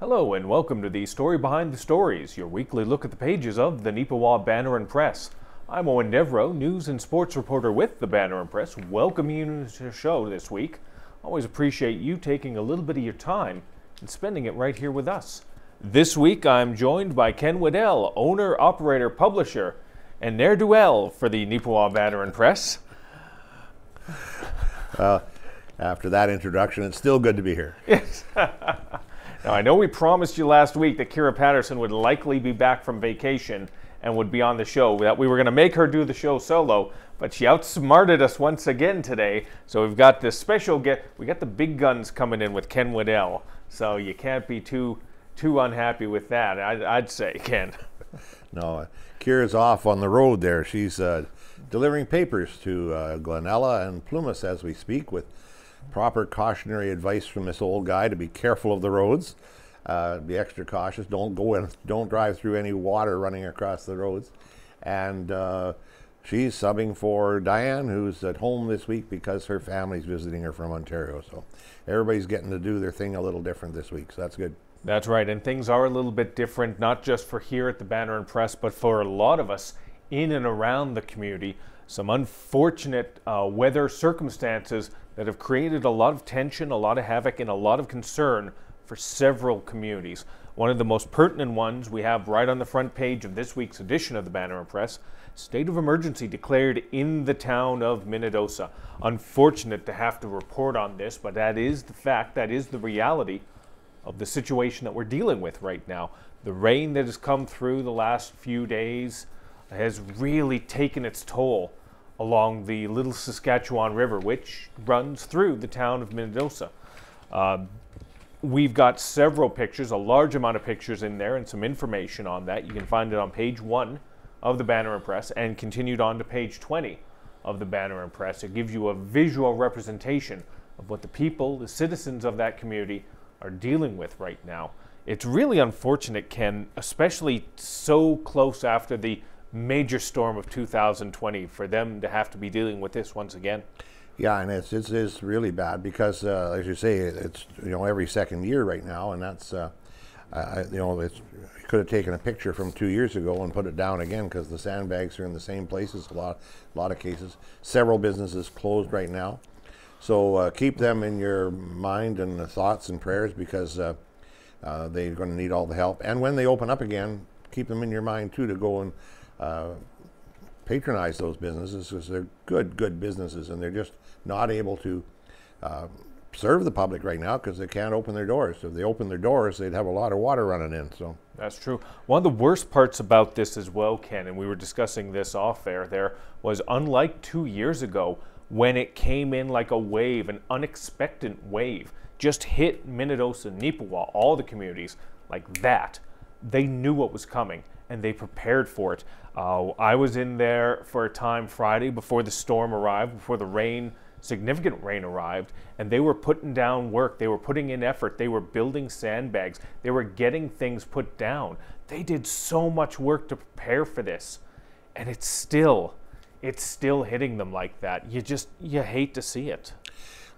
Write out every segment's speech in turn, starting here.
Hello and welcome to the Story Behind the Stories, your weekly look at the pages of the Neepawa Banner Press. I'm Eoin Devereux, news and sports reporter with the Banner Press, welcoming you to the show this week. Always appreciate you taking a little bit of your time and spending it right here with us. This week I'm joined by Ken Waddell, owner, operator, publisher, and ne'er-do-well for the Neepawa Banner Press. After that introduction, it's still good to be here. Yes. Now, I know we promised you last week that Kira Patterson would likely be back from vacation and would be on the show, that we were going to make her do the show solo, but she outsmarted us once again today. So we've got this special we got the big guns coming in with Ken Waddell. So you can't be too unhappy with that, I'd say, Ken. No, Kira's off on the road there. She's delivering papers to Glenella and Plumas as we speak, with proper cautionary advice from this old guy to be careful of the roads, be extra cautious, don't drive through any water running across the roads. And she's subbing for Diane, who's at home this week because her family's visiting her from Ontario. So everybody's getting to do their thing a little different this week, so that's good. That's right, and things are a little bit different, not just for here at the Banner and Press, but for a lot of us in and around the community. Some unfortunate weather circumstances that have created a lot of tension, a lot of havoc, and a lot of concern for several communities. One of the most pertinent ones we have right on the front page of this week's edition of the Banner and Press: state of emergency declared in the town of Minnedosa. Unfortunate to have to report on this, but that is the fact, that is the reality of the situation that we're dealing with right now. The rain that has come through the last few days has really taken its toll along the Little Saskatchewan River, which runs through the town of Minnedosa. We've got several pictures, a large amount of pictures in there, and some information on that. You can find it on page 1 of the Banner and Press and continued on to page 20 of the Banner and Press. It gives you a visual representation of what the people, the citizens of that community, are dealing with right now. It's really unfortunate, Ken, especially so close after the major storm of 2020, for them to have to be dealing with this once again. Yeah, and it's really bad because, as you say, it's every second year right now, and that's you could have taken a picture from 2 years ago and put it down again, because the sandbags are in the same places. A lot of cases. Several businesses closed right now, so keep them in your mind and the thoughts and prayers, because they're going to need all the help. And when they open up again, keep them in your mind too, to go and patronize those businesses, because they're good businesses, and they're just not able to serve the public right now because they can't open their doors. If they open their doors, they'd have a lot of water running in. So that's true. One of the worst parts about this as well, Ken, and we were discussing this off air there, was unlike 2 years ago when it came in like a wave, an unexpected wave, just hit Minnedosa, Neepawa, all the communities like that. They knew what was coming and they prepared for it. I was in there for a time Friday before the storm arrived, before the significant rain arrived, and they were putting down work. They were putting in effort. They were building sandbags. They were getting things put down. They did so much work to prepare for this, and it's still hitting them like that. You hate to see it.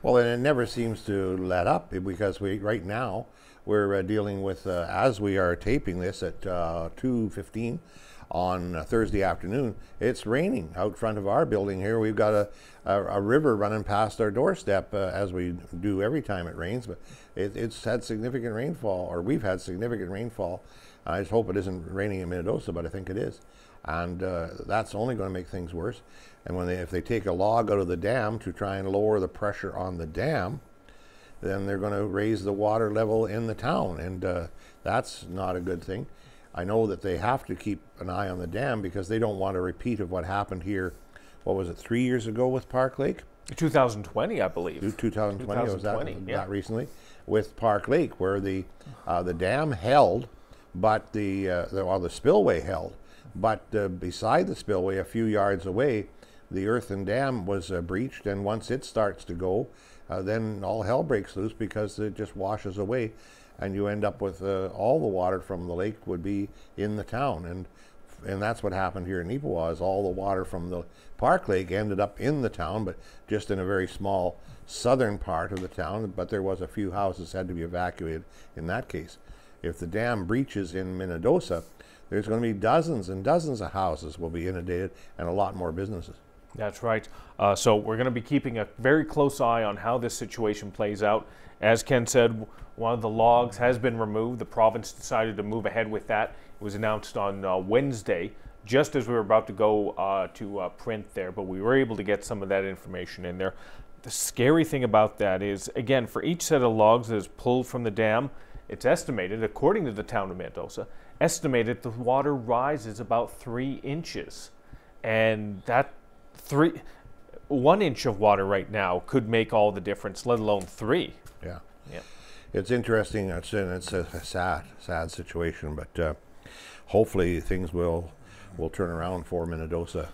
Well, and it never seems to let up, because right now we're dealing with, as we are taping this at 2:15 on Thursday afternoon, it's raining out front of our building here. We've got a river running past our doorstep, as we do every time it rains, but it's had significant rainfall, or we've had significant rainfall. I just hope it isn't raining in Minnedosa, but I think it is. And that's only going to make things worse. And if they take a log out of the dam to try and lower the pressure on the dam, then they're going to raise the water level in the town, and that's not a good thing. I know that they have to keep an eye on the dam because they don't want a repeat of what happened here, what was it, 3 years ago with Park Lake? 2020, I believe. 2020, was that, yeah. That recently? With Park Lake, where the dam held, but the spillway held. But beside the spillway, a few yards away, the earthen dam was breached, and once it starts to go, then all hell breaks loose, because it just washes away, and you end up with all the water from the lake would be in the town. And that's what happened here in Neepawa, is all the water from the Park Lake ended up in the town, but just in a very small southern part of the town. But there was a few houses had to be evacuated in that case. if the dam breaches in Minnedosa, there's going to be dozens and dozens of houses will be inundated and a lot more businesses. That's right. So we're going to be keeping a very close eye on how this situation plays out. As Ken said, one of the logs has been removed. The province decided to move ahead with that. It was announced on Wednesday, just as we were about to go to print there, but we were able to get some of that information in there. The scary thing about that is, again, for each set of logs that is pulled from the dam, it's estimated, according to the town of Minnedosa, estimated the water rises about 3 inches. And that 1 inch of water right now could make all the difference, let alone 3. Yeah. Yeah. It's interesting. It's a sad situation, but hopefully things will turn around for Minnedosa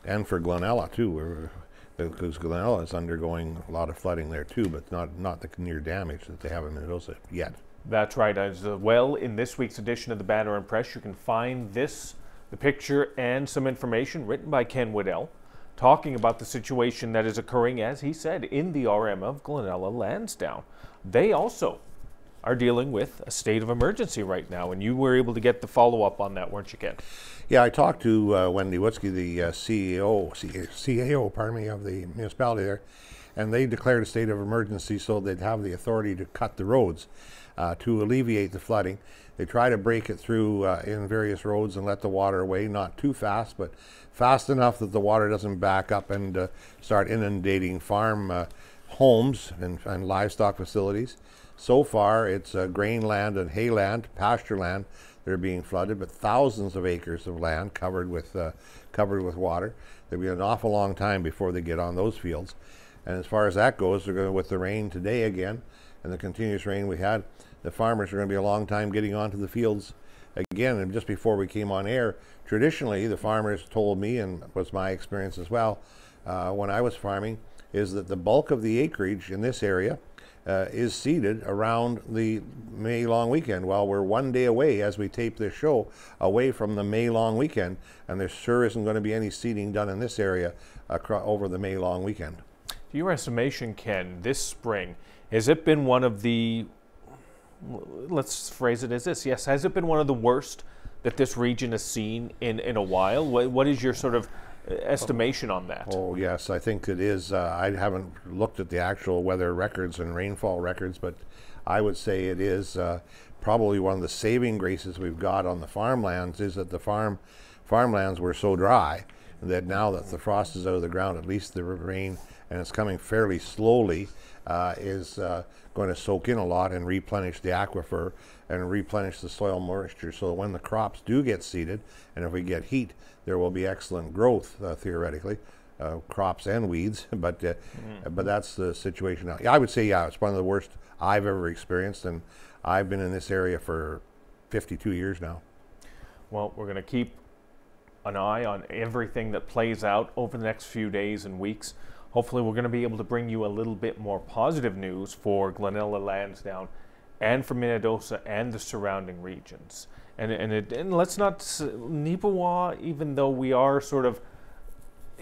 and for Glenella too, because Glenella is undergoing a lot of flooding there too, but not the near damage that they have in Minnedosa yet. That's right. As well, in this week's edition of the Banner and Press, you can find the picture and some information written by Ken Waddell, talking about the situation that is occurring, as he said, in the RM of Glenella Lansdowne. They also are dealing with a state of emergency right now, and you were able to get the follow-up on that, weren't you, Ken? Yeah, I talked to Wendy Wutzke, the CAO, pardon me, of the municipality there, and they declared a state of emergency so they'd have the authority to cut the roads to alleviate the flooding. They try to break it through in various roads and let the water away, not too fast, but fast enough that the water doesn't back up and start inundating farm homes and livestock facilities. So far, it's grain land and hay land, pasture land that are being flooded, but thousands of acres of land covered with water. There'll be an awful long time before they get on those fields. And as far as that goes, they're going with the rain today again, and the continuous rain we had, the farmers are going to be a long time getting onto the fields again. And just before we came on air, traditionally the farmers told me, and was my experience as well when I was farming, is that the bulk of the acreage in this area is seeded around the May long weekend. Well, we're 1 day away as we tape this show away from the May long weekend, and there sure isn't going to be any seeding done in this area over the May long weekend. To your estimation, Ken, this spring, has it been one of the, let's phrase it as this, yes, has it been one of the worst that this region has seen in a while? What is your sort of estimation on that? Oh yes, I think it is. I haven't looked at the actual weather records and rainfall records, but I would say it is probably one of the saving graces we've got on the farmlands is that the farmlands were so dry that now that the frost is out of the ground, at least the rain, and it's coming fairly slowly, is going to soak in a lot and replenish the aquifer and replenish the soil moisture, so that when the crops do get seeded, and if we get heat, there will be excellent growth, theoretically, crops and weeds, but that's the situation now. Yeah, I would say, yeah, it's one of the worst I've ever experienced, and I've been in this area for 52 years now. Well, we're going to keep an eye on everything that plays out over the next few days and weeks. Hopefully we're going to be able to bring you a little bit more positive news for Glenella Lansdowne and for Minnedosa and the surrounding regions. And let's not, Neepawa, even though we are sort of,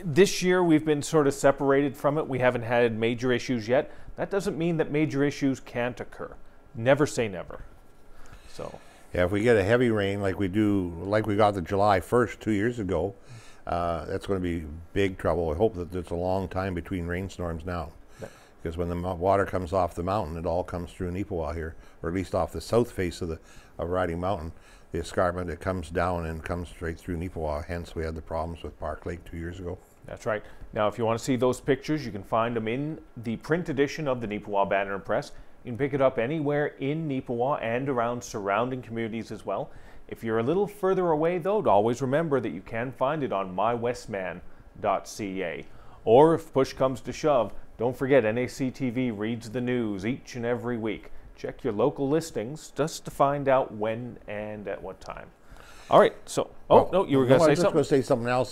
this year we've been sort of separated from it, we haven't had major issues yet. That doesn't mean that major issues can't occur. Never say never. So. Yeah, if we get a heavy rain like we got the July 1st 2 years ago, that's going to be big trouble. I hope that there's a long time between rainstorms now. Because when the water comes off the mountain, it all comes through Neepawa here, or at least off the south face of Riding Mountain. The escarpment, it comes down and comes straight through Neepawa. Hence, we had the problems with Park Lake 2 years ago. That's right. Now, if you want to see those pictures, you can find them in the print edition of the Neepawa Banner Press. You can pick it up anywhere in Neepawa and around surrounding communities as well. If you're a little further away, though, always remember that you can find it on mywestman.ca. Or if push comes to shove, don't forget NACTV reads the news each and every week. Check your local listings just to find out when and at what time. All right, so, no, you were going to say something? I was just going to say something else,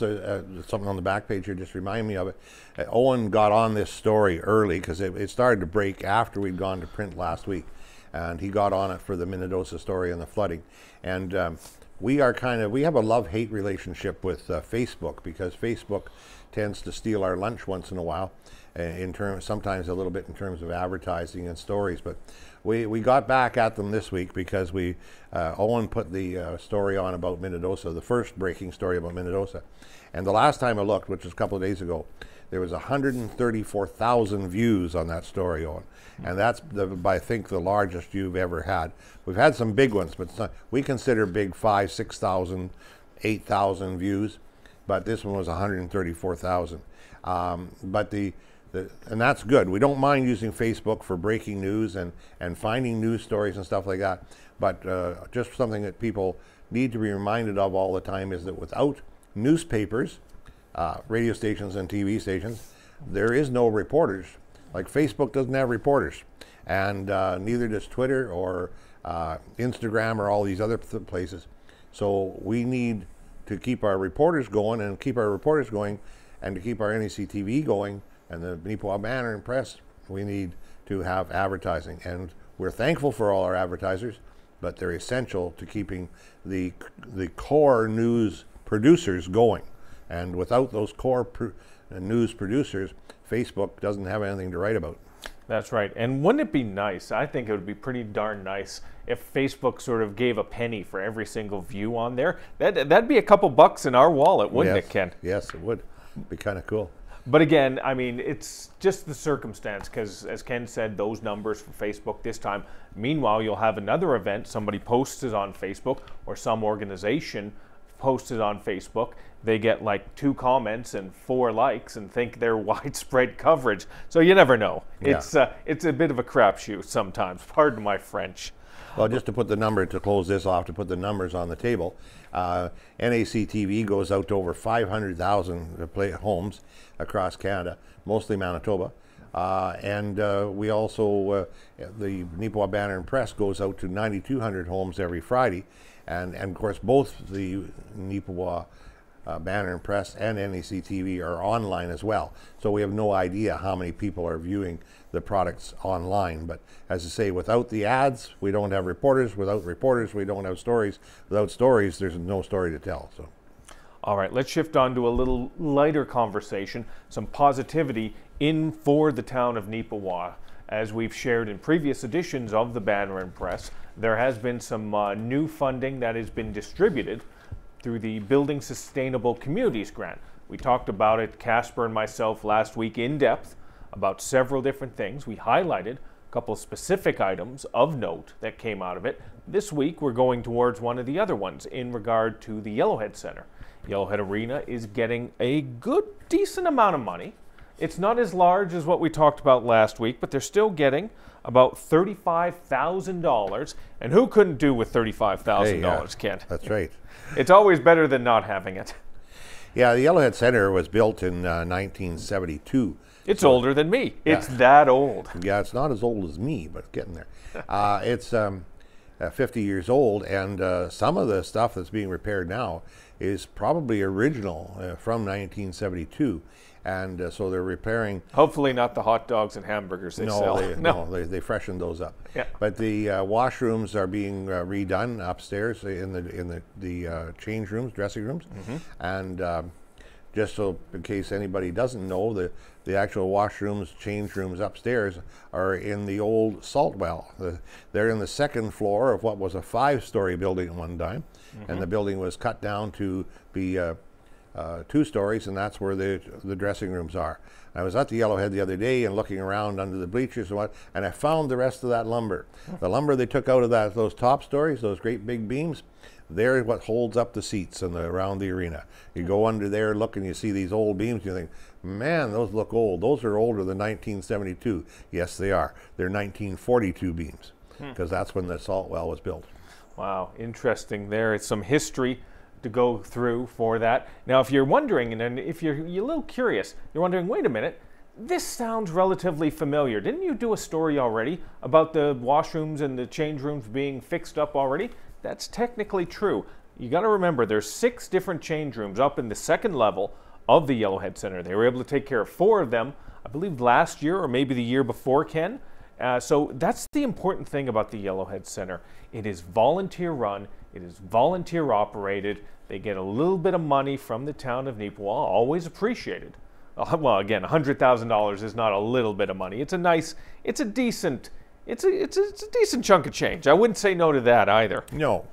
something on the back page here, just remind me of it. Eoin got on this story early because it started to break after we'd gone to print last week. And he got on it for the Minnedosa story and the flooding. And we have a love-hate relationship with Facebook, because Facebook tends to steal our lunch once in a while, sometimes a little bit in terms of advertising and stories. But we got back at them this week because Eoin put the story on about Minnedosa, the first breaking story about Minnedosa. And the last time I looked, which was a couple of days ago, there was 134,000 views on that story, Eoin. And that's, I think, the largest you've ever had. We've had some big ones, but it's not, we consider big 5,000, 6,000, 8,000 views. But this one was 134,000. And that's good. We don't mind using Facebook for breaking news and finding news stories and stuff like that. But just something that people need to be reminded of all the time is that without newspapers, radio stations and TV stations, there is no reporters. Like Facebook doesn't have reporters. And neither does Twitter or Instagram or all these other places. So we need to keep our reporters going and to keep our NEC TV going, and the Neepawa Banner Press, we need to have advertising. And we're thankful for all our advertisers, but they're essential to keeping the core news producers going. And without those core news producers, Facebook doesn't have anything to write about. That's right. And wouldn't it be nice? I think it would be pretty darn nice if Facebook sort of gave a penny for every single view on there. That'd be a couple bucks in our wallet, wouldn't it, Ken? Yes, it would. Be kind of cool. But again, I mean, it's just the circumstance, because as Ken said, those numbers for Facebook this time. Meanwhile, you'll have another event, somebody posts it on Facebook, or some organization posts it on Facebook. They get like 2 comments and 4 likes and think they're widespread coverage. So you never know. Yeah. It's a bit of a crapshoot sometimes. Pardon my French. Well, just to put the number, to close this off, to put the numbers on the table, NAC TV goes out to over 500,000 homes across Canada, mostly Manitoba. We also, the Neepawa Banner Press goes out to 9,200 homes every Friday. And of course, both the Neepawa Banner Press and NEC TV are online as well. So we have no idea how many people are viewing the products online. But as I say, without the ads, we don't have reporters. Without reporters, we don't have stories. Without stories, there's no story to tell. So, all right, let's shift on to a little lighter conversation, some positivity in for the town of Neepawa. As we've shared in previous editions of the Banner and Press, there has been some new funding that has been distributed through the Building Sustainable Communities Grant. We talked about it, Casper and myself, last week in depth about several different things. We highlighted a couple of specific items of note that came out of it. This week we're going towards one of the other ones in regard to the Yellowhead Center. Yellowhead Arena is getting a good, decent amount of money. It's not as large as what we talked about last week, but they're still getting about $35,000. And who couldn't do with $35,000, Ken? That's right. It's always better than not having it. Yeah, the Yellowhead Center was built in 1972. It's older than me. Yeah. It's that old. Yeah, it's not as old as me, but it's getting there. It's 50 years old, and some of the stuff that's being repaired now is probably original from 1972. And so they're repairing. Hopefully not the hot dogs and hamburgers they sell. They freshened those up. Yeah. But the washrooms are being redone upstairs in the change rooms, dressing rooms. Mm-hmm. And just so in case anybody doesn't know, the actual washrooms, change rooms upstairs are in the old salt well. They're in the second floor of what was a 5-story building at one time. Mm-hmm. And the building was cut down to be 2 stories, and that's where the dressing rooms are. I was at the Yellowhead the other day and looking around under the bleachers and I found the rest of that lumber. The lumber they took out of those top stories, those great big beams, they're what holds up the seats around the arena. You go under there, look, and you see these old beams, you think, man, those look old. Those are older than 1972. Yes, they are. They're 1942 beams, because that's when the salt well was built. Wow, interesting there. It's some history to go through for that. Now, if you're wondering, and if you're a little curious, you're wondering, wait a minute, this sounds relatively familiar. Didn't you do a story already about the washrooms and the change rooms being fixed up already? That's technically true. You got to remember, there's 6 different change rooms up in the second level of the Yellowhead Center. They were able to take care of 4 of them, I believe last year or maybe the year before, Ken. So that's the important thing about the Yellowhead Center. It is volunteer run. It is volunteer operated. They get a little bit of money from the town of Neepawa, always appreciated. Well, again, $100,000 is not a little bit of money. It's a decent it's a decent chunk of change. I wouldn't say no to that either. No.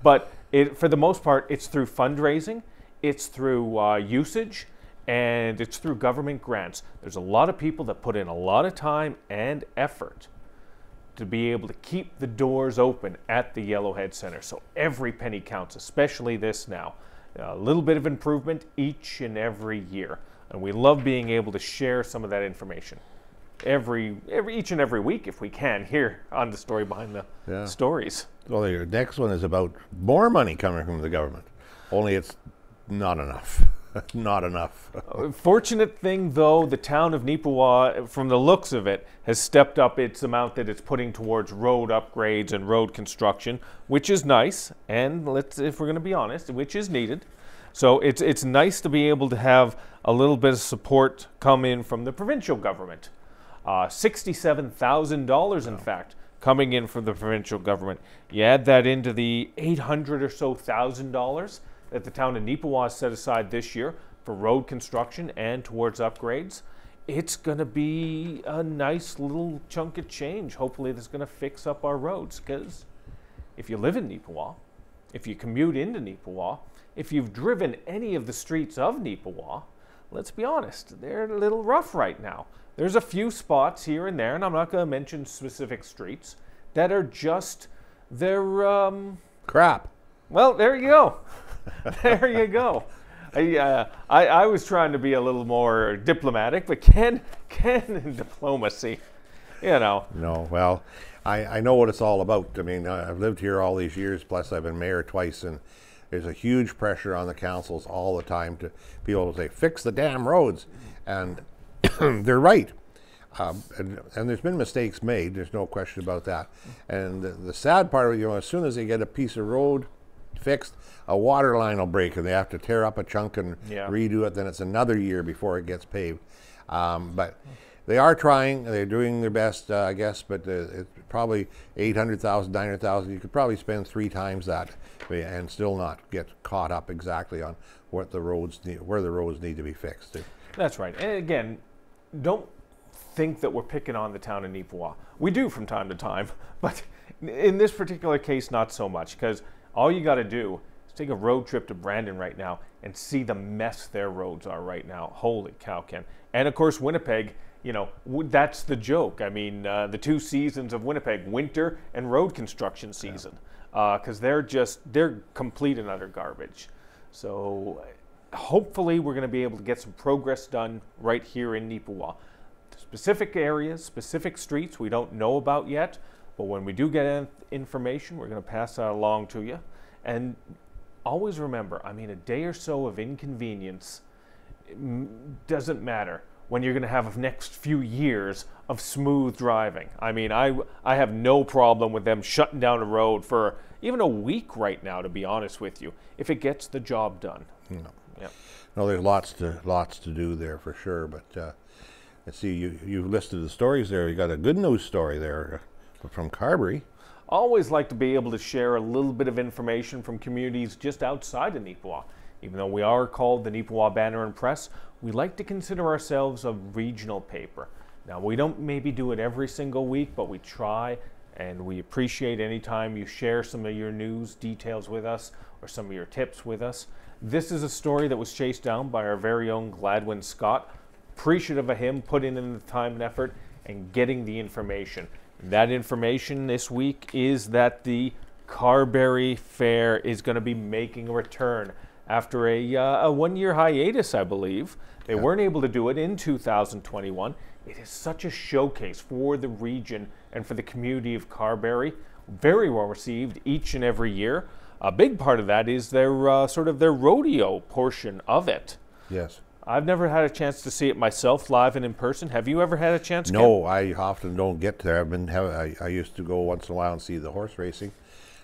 But for the most part, it's through fundraising, it's through usage, and it's through government grants. There's a lot of people that put in a lot of time and effort to be able to keep the doors open at the Yellowhead Centre. So every penny counts, especially this now. A little bit of improvement each and every year. And we love being able to share some of that information each and every week if we can here on the Story Behind the Stories. Well, the next one is about more money coming from the government. Only it's not enough. Not enough. Fortunate thing, though, the town of Neepawa, from the looks of it, has stepped up its amount that it's putting towards road upgrades and road construction, which is nice, and if we're going to be honest, which is needed. So it's nice to be able to have a little bit of support come in from the provincial government. $67,000, in fact, coming in from the provincial government. You add that into the $800,000 or so that the town of Neepawa set aside this year for road construction and towards upgrades. It's going to be a nice little chunk of change. Hopefully that's going to fix up our roads, because if you live in Neepawa, if you commute into Neepawa, if you've driven any of the streets of Neepawa, let's be honest, they're a little rough right now. There's a few spots here and there, and I'm not going to mention specific streets, that are just, they're crap. Well, there you go. There you go. I was trying to be a little more diplomatic, but can in diplomacy, No, well, I know what it's all about. I mean, I've lived here all these years, plus I've been mayor twice, and there's a huge pressure on the councils all the time to be able to say, fix the damn roads. And they're right. And there's been mistakes made, there's no question about that. And the sad part of it, as soon as they get a piece of road fixed, a water line will break and they have to tear up a chunk and redo it. Then it's another year before it gets paved. But they are trying, they're doing their best, I guess, but it's probably $800,000, $900,000. You could probably spend 3 times that and still not get caught up exactly on what the roads need, where the roads need to be fixed. That's right. And again, don't think that we're picking on the town of Neepawa. We do from time to time, but in this particular case, not so much, because all you got to do is take a road trip to Brandon right now and see the mess their roads are right now. Holy cow, Ken. And of course, Winnipeg, that's the joke. I mean, the 2 seasons of Winnipeg, winter and road construction season, because they're complete and utter garbage. So hopefully we're going to be able to get some progress done right here in Neepawa. Specific areas, specific streets we don't know about yet, but when we do get information, we're going to pass that along to you. And always remember, I mean, a day or so of inconvenience doesn't matter when you're going to have the next few years of smooth driving. I mean, I have no problem with them shutting down a road for even a week right now, to be honest with you, if it gets the job done. No, there's lots to do there for sure, but let's see, you've listed the stories there. You got a good news story there from Carberry. Always like to be able to share a little bit of information from communities just outside of Neepawa. Even though we are called the Neepawa Banner Press, we like to consider ourselves a regional paper. Now, we don't maybe do it every single week, but we try, and we appreciate any time you share some of your news details with us or some of your tips with us. This is a story that was chased down by our very own Gladwin Scott. Appreciative of him putting in the time and effort and getting the information. That information this week is that the Carberry Fair is going to be making a return after a 1-year hiatus, I believe. They weren't able to do it in 2021. It is such a showcase for the region and for the community of Carberry. Very well received each and every year. A big part of that is their sort of their rodeo portion of it. Yes. I've never had a chance to see it myself live and in person. Have you ever had a chance? No, I often don't get there. I used to go once in a while and see the horse racing,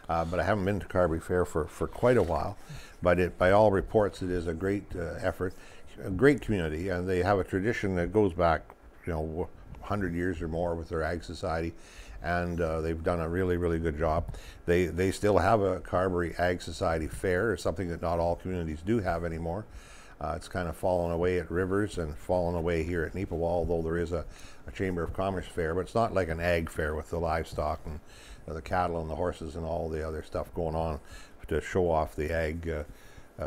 but I haven't been to Carberry Fair for quite a while. But by all reports, it is a great effort, a great community, and they have a tradition that goes back, 100 years or more with their Ag Society, and they've done a really, really good job. They still have a Carberry Ag Society Fair, something that not all communities do have anymore. It's kind of fallen away at Rivers and fallen away here at Neepawa, although there is a Chamber of Commerce fair, but it's not like an ag fair with the livestock and the cattle and the horses and all the other stuff going on to show off the ag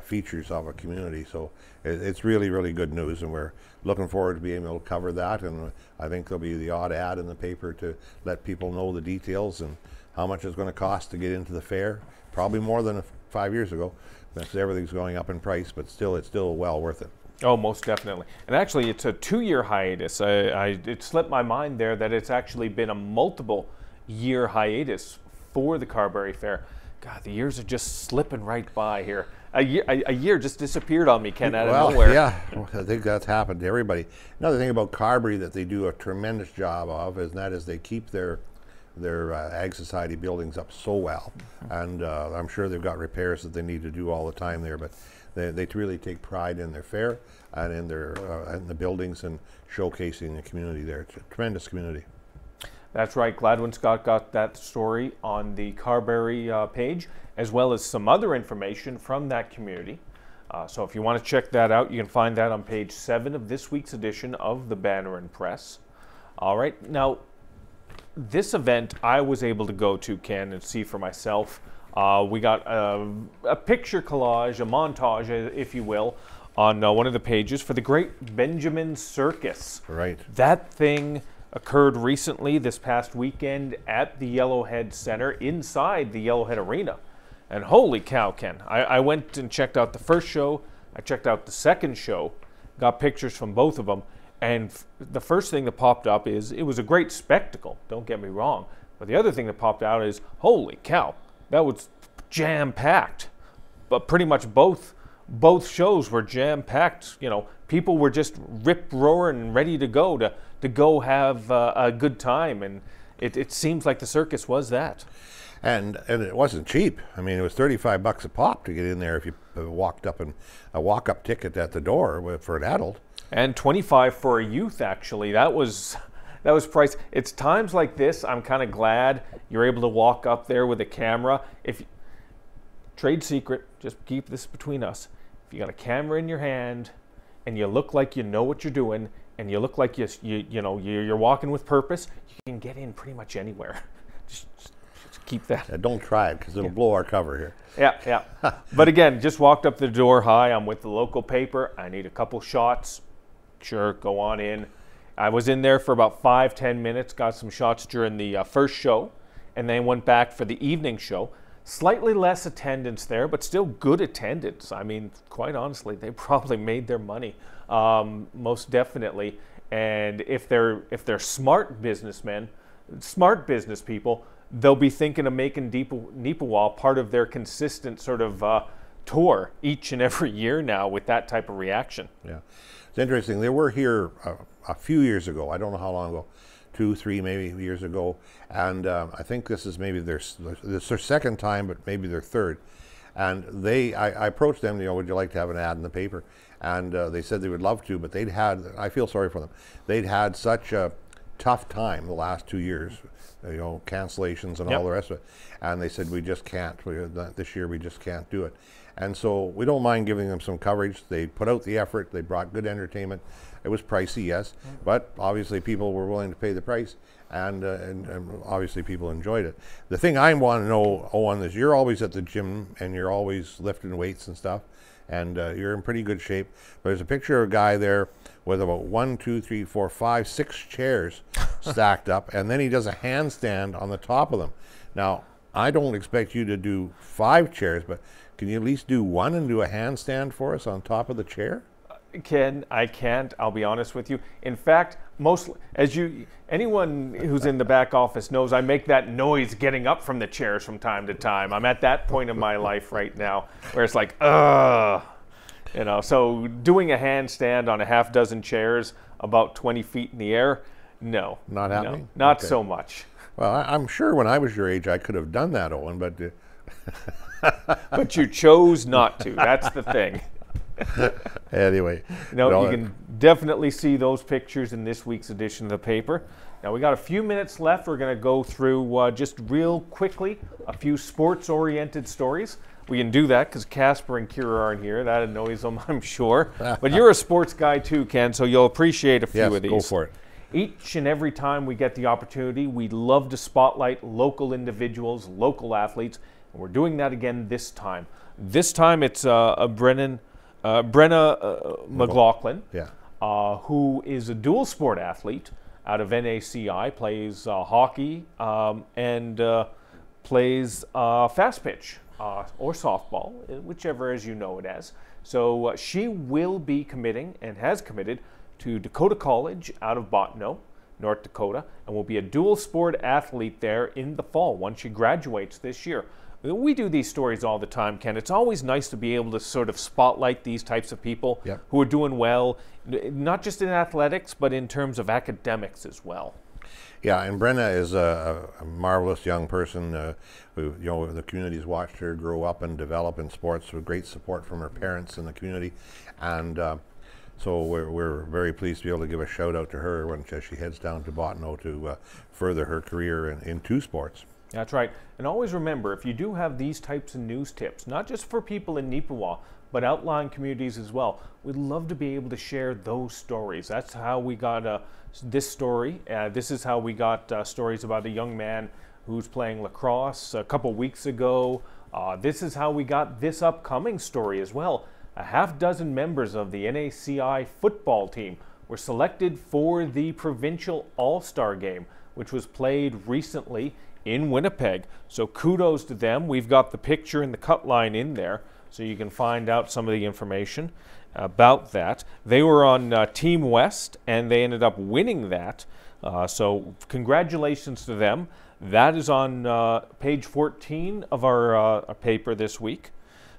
features of a community. So it's really, really good news, and we're looking forward to being able to cover that. And I think there'll be the odd ad in the paper to let people know the details and how much it's going to cost to get into the fair. Probably more than 5 years ago, because everything's going up in price, but still, it's still well worth it. Oh, most definitely. And actually, it's a 2-year hiatus. It slipped my mind there that it's actually been a multiple-year hiatus for the Carberry Fair. God, the years are just slipping right by here. A year just disappeared on me, Ken, out of nowhere. Yeah, I think that's happened to everybody. Another thing about Carberry that they do a tremendous job of is that is they keep their Ag Society buildings up so well, and I'm sure they've got repairs that they need to do all the time there, but they really take pride in their fair and in their in the buildings and showcasing the community there. It's a tremendous community. That's right. Gladwin Scott got that story on the Carberry page, as well as some other information from that community. So if you want to check that out, you can find that on page 7 of this week's edition of the Banner Press. All right. Now, this event I was able to go to, Ken, and see for myself. We got a picture collage, a montage, if you will, on one of the pages for the Great Benjamin Circus. Right. That thing occurred recently this past weekend at the Yellowhead Center inside the Yellowhead Arena. And holy cow, Ken, I went and checked out the first show, I checked out the second show, got pictures from both of them, and the first thing that popped up is it was a great spectacle, don't get me wrong, but the other thing that popped out is, holy cow, that was jam-packed. But pretty much both shows were jam-packed. You know, people were just rip-roaring and ready to go have a good time, and it seems like the circus was that. And it wasn't cheap. I mean, it was $35 a pop to get in there if you walked up, and a walk-up ticket at the door for an adult. And $25 for a youth, actually. That was priced. It's times like this I'm kind of glad you're able to walk up there with a camera. Trade secret, just keep this between us. If you got a camera in your hand and you look like you know what you're doing and you look like you're walking with purpose, you can get in pretty much anywhere. Just keep that. Yeah, don't try it because it'll blow our cover here. Yeah. But again, just walked up the door. Hi, I'm with the local paper. I need a couple shots. Sure, go on in. I was in there for about 5-10 minutes, got some shots during the first show, and then went back for the evening show. Slightly less attendance there, but still good attendance. I mean, quite honestly, they probably made their money, most definitely. And if they're smart businessmen, smart business people, they'll be thinking of making Neepawa part of their consistent sort of tour each and every year now with that type of reaction. Yeah, it's interesting. They were here a few years ago. I don't know how long ago, 2, 3 maybe years ago, and I think this is maybe their second time, but maybe their third. And I approached them, would you like to have an ad in the paper? And they said they would love to, but I feel sorry for them. They'd had such a tough time the last 2 years, cancellations and all the rest of it. And they said, we just can't, this year we just can't do it. And so we don't mind giving them some coverage. They put out the effort, they brought good entertainment. It was pricey, yes, but obviously people were willing to pay the price, and obviously people enjoyed it. The thing I want to know, Owen, is you're always at the gym and you're always lifting weights and stuff, and you're in pretty good shape. But there's a picture of a guy there with about 1, 2, 3, 4, 5, 6 chairs stacked up, and then he does a handstand on the top of them. Now, I don't expect you to do 5 chairs, but can you at least do 1 and do a handstand for us on top of the chair? Ken, I can't. I'll be honest with you. In fact, anyone who's in the back office knows I make that noise getting up from the chairs from time to time. I'm at that point in my life right now where it's like, ugh. So doing a handstand on a half dozen chairs about 20 feet in the air, no. Not happening? No, not so much. Well, I'm sure when I was your age I could have done that, Owen, but... But you chose not to. That's the thing. Anyway. You can definitely see those pictures in this week's edition of the paper. Now, we got a few minutes left. We're going to go through just real quickly a few sports-oriented stories. we can do that because Casper and Kira aren't here. That annoys them, I'm sure. But you're a sports guy too, Ken, so you'll appreciate a few of these. Go for it. Each and every time we get the opportunity, we love to spotlight local individuals, local athletes, and we're doing that again this time. This time it's Brenna Mclaughlin, who is a dual sport athlete out of NACI, plays hockey and plays fast pitch or softball, whichever as you know it as. So she will be committing and has committed to Dakota College out of Bottineau, North Dakota, and will be a dual sport athlete there in the fall once she graduates this year. We do these stories all the time, Ken. It's always nice to be able to sort of spotlight these types of people who are doing well, not just in athletics, but in terms of academics as well. Yeah, and Brenna is a marvelous young person. Who, the community's watched her grow up and develop in sports with great support from her parents in the community, and so we're very pleased to be able to give a shout out to her when she heads down to Bottineau to further her career in two sports. That's right. And always remember, if you do have these types of news tips, not just for people in Neepawa, but outlying communities as well, we'd love to be able to share those stories. That's how we got this story. This is how we got stories about a young man who's playing lacrosse a couple weeks ago. This is how we got this upcoming story as well. A half dozen members of the NACI football team were selected for the provincial all-star game, which was played recently in Winnipeg. So kudos to them. We've got the picture and the cut line in there, so you can find out some of the information about that. They were on Team West, and they ended up winning that. So congratulations to them. That is on page 14 of our paper this week.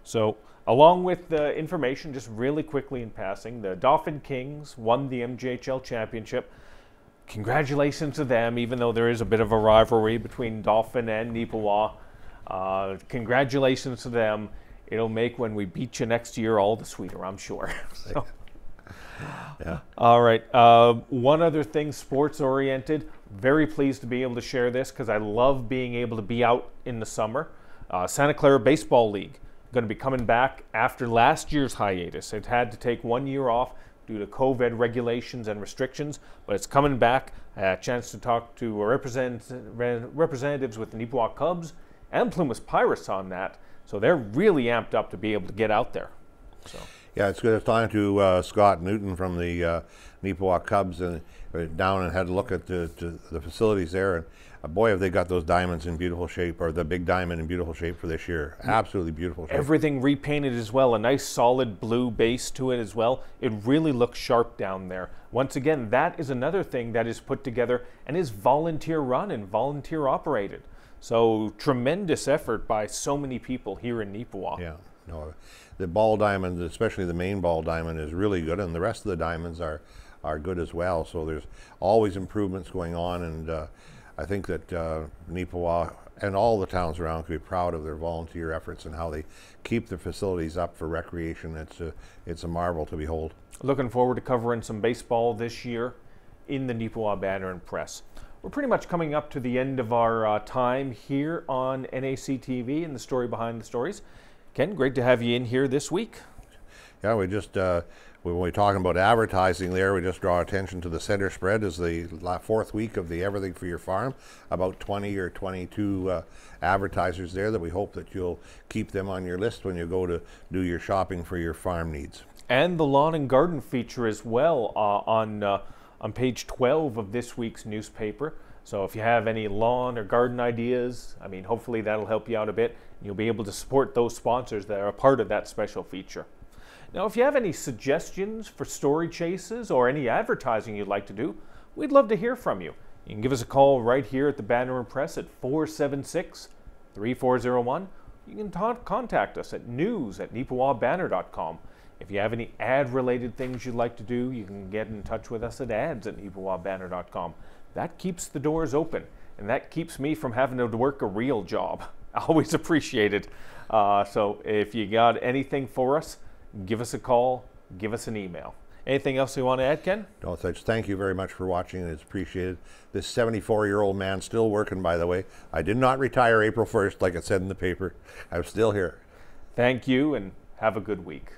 So along with the information, just really quickly in passing, the Dauphin Kings won the MJHL championship. Congratulations to them, even though there is a bit of a rivalry between Dauphin and Neepawa. Congratulations to them. It'll make when we beat you next year all the sweeter, I'm sure. So. Yeah. All right. One other thing, sports-oriented. Very pleased to be able to share this because I love being able to be out in the summer. Santa Clara Baseball League going to be coming back after last year's hiatus. It had to take 1 year off due to COVID regulations and restrictions, but it's coming back. I had a chance to talk to representatives with the Neepawa Cubs and Plumas Pirates on that, so they're really amped up to be able to get out there. So. Yeah, it's good. It's talking to Scott Newton from the Neepawa Cubs and down and had a look at the facilities there, and boy, have they got those diamonds in beautiful shape, or the big diamond in beautiful shape for this year. Absolutely beautiful shape. Everything repainted as well, a nice solid blue base to it as well. It really looks sharp down there. Once again, that is another thing that is put together and is volunteer run and volunteer operated. So tremendous effort by so many people here in Neepawa. Yeah, no, the ball diamond, especially the main ball diamond, is really good, and the rest of the diamonds are good as well. So there's always improvements going on, and I think that Neepawa and all the towns around can be proud of their volunteer efforts and how they keep the facilities up for recreation. It's a marvel to behold. Looking forward to covering some baseball this year in the Neepawa Banner Press. We're pretty much coming up to the end of our time here on NAC TV and the story behind the stories. Ken, great to have you in here this week. Yeah, we just when we're talking about advertising there, we just draw attention to the center spread as the fourth week of the Everything for Your Farm. About 20 or 22 advertisers there that we hope that you'll keep them on your list when you go to do your shopping for your farm needs. And the lawn and garden feature as well on page 12 of this week's newspaper. So if you have any lawn or garden ideas, I mean, hopefully that'll help you out a bit. You'll be able to support those sponsors that are a part of that special feature. Now, if you have any suggestions for story chases or any advertising you'd like to do, we'd love to hear from you. You can give us a call right here at the Banner Press at 476-3401. You can contact us at news@neepawabanner.com. If you have any ad-related things you'd like to do, you can get in touch with us at ads@neepawabanner.com. That keeps the doors open, and that keeps me from having to work a real job. I always appreciate it. So if you got anything for us, give us a call, give us an email. Anything else you want to add, Ken? No, thank you very much for watching. It's appreciated. This 74-year-old man still working, by the way. I did not retire April 1st like it said in the paper. I'm still here. Thank you and have a good week.